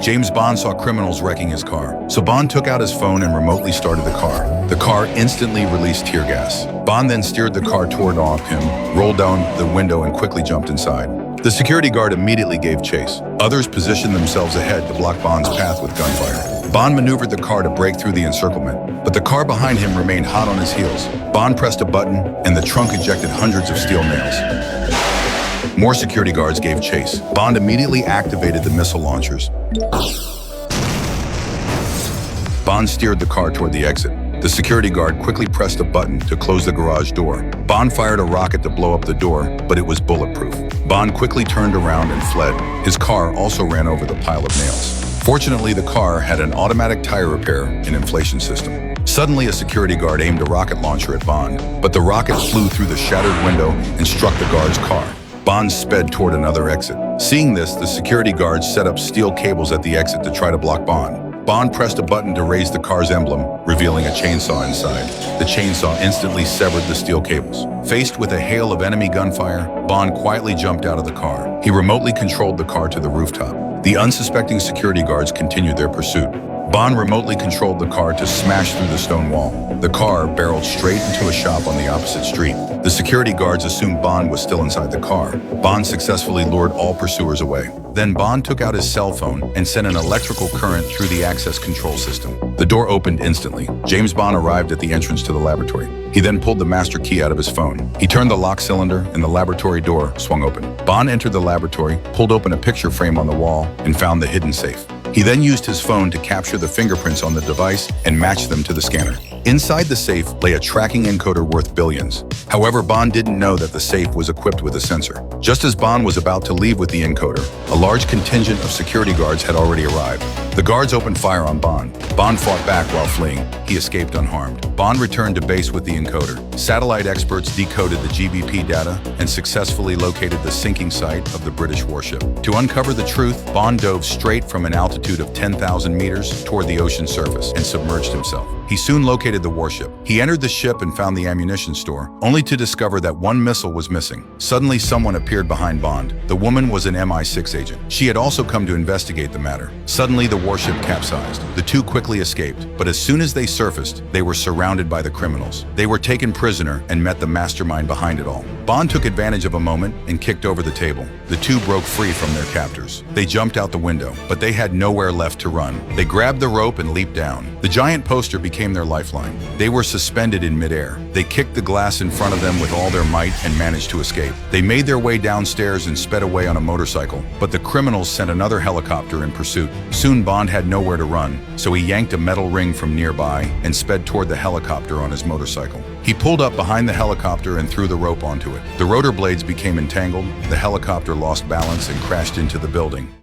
James Bond saw criminals wrecking his car, so Bond took out his phone and remotely started the car. The car instantly released tear gas. Bond then steered the car toward him, rolled down the window and quickly jumped inside. The security guard immediately gave chase. Others positioned themselves ahead to block Bond's path with gunfire. Bond maneuvered the car to break through the encirclement, but the car behind him remained hot on his heels. Bond pressed a button, and the trunk ejected hundreds of steel nails. More security guards gave chase. Bond immediately activated the missile launchers. Bond steered the car toward the exit. The security guard quickly pressed a button to close the garage door. Bond fired a rocket to blow up the door, but it was bulletproof. Bond quickly turned around and fled. His car also ran over the pile of nails. Fortunately, the car had an automatic tire repair and inflation system. Suddenly, a security guard aimed a rocket launcher at Bond, but the rocket flew through the shattered window and struck the guard's car. Bond sped toward another exit. Seeing this, the security guards set up steel cables at the exit to try to block Bond. Bond pressed a button to raise the car's emblem, revealing a chainsaw inside. The chainsaw instantly severed the steel cables. Faced with a hail of enemy gunfire, Bond quietly jumped out of the car. He remotely controlled the car to the rooftop. The unsuspecting security guards continued their pursuit. Bond remotely controlled the car to smash through the stone wall. The car barreled straight into a shop on the opposite street. The security guards assumed Bond was still inside the car. Bond successfully lured all pursuers away. Then Bond took out his cell phone and sent an electrical current through the access control system. The door opened instantly. James Bond arrived at the entrance to the laboratory. He then pulled the master key out of his phone. He turned the lock cylinder and the laboratory door swung open. Bond entered the laboratory, pulled open a picture frame on the wall, and found the hidden safe. He then used his phone to capture the fingerprints on the device and match them to the scanner. Inside the safe lay a tracking encoder worth billions. However, Bond didn't know that the safe was equipped with a sensor. Just as Bond was about to leave with the encoder, a large contingent of security guards had already arrived. The guards opened fire on Bond. Bond fought back while fleeing. He escaped unharmed. Bond returned to base with the encoder. Satellite experts decoded the GBP data and successfully located the sinking site of the British warship. To uncover the truth, Bond dove straight from an altitude of 10,000 meters toward the ocean surface and submerged himself. He soon located the warship. He entered the ship and found the ammunition store, only to discover that one missile was missing. Suddenly, someone appeared behind Bond. The woman was an MI6 agent. She had also come to investigate the matter. Suddenly, the warship capsized. The two quickly escaped, but as soon as they surfaced, they were surrounded by the criminals. They were taken prisoner and met the mastermind behind it all. Bond took advantage of a moment and kicked over the table. The two broke free from their captors. They jumped out the window, but they had nowhere left to run. They grabbed the rope and leaped down. The giant poster became their lifeline. They were suspended in midair. They kicked the glass in front of them with all their might and managed to escape. They made their way downstairs and sped away on a motorcycle, but the criminals sent another helicopter in pursuit. Soon Bond had nowhere to run, so he yanked a metal ring from nearby and sped toward the helicopter on his motorcycle. He pulled up behind the helicopter and threw the rope onto it. The rotor blades became entangled, the helicopter lost balance and crashed into the building.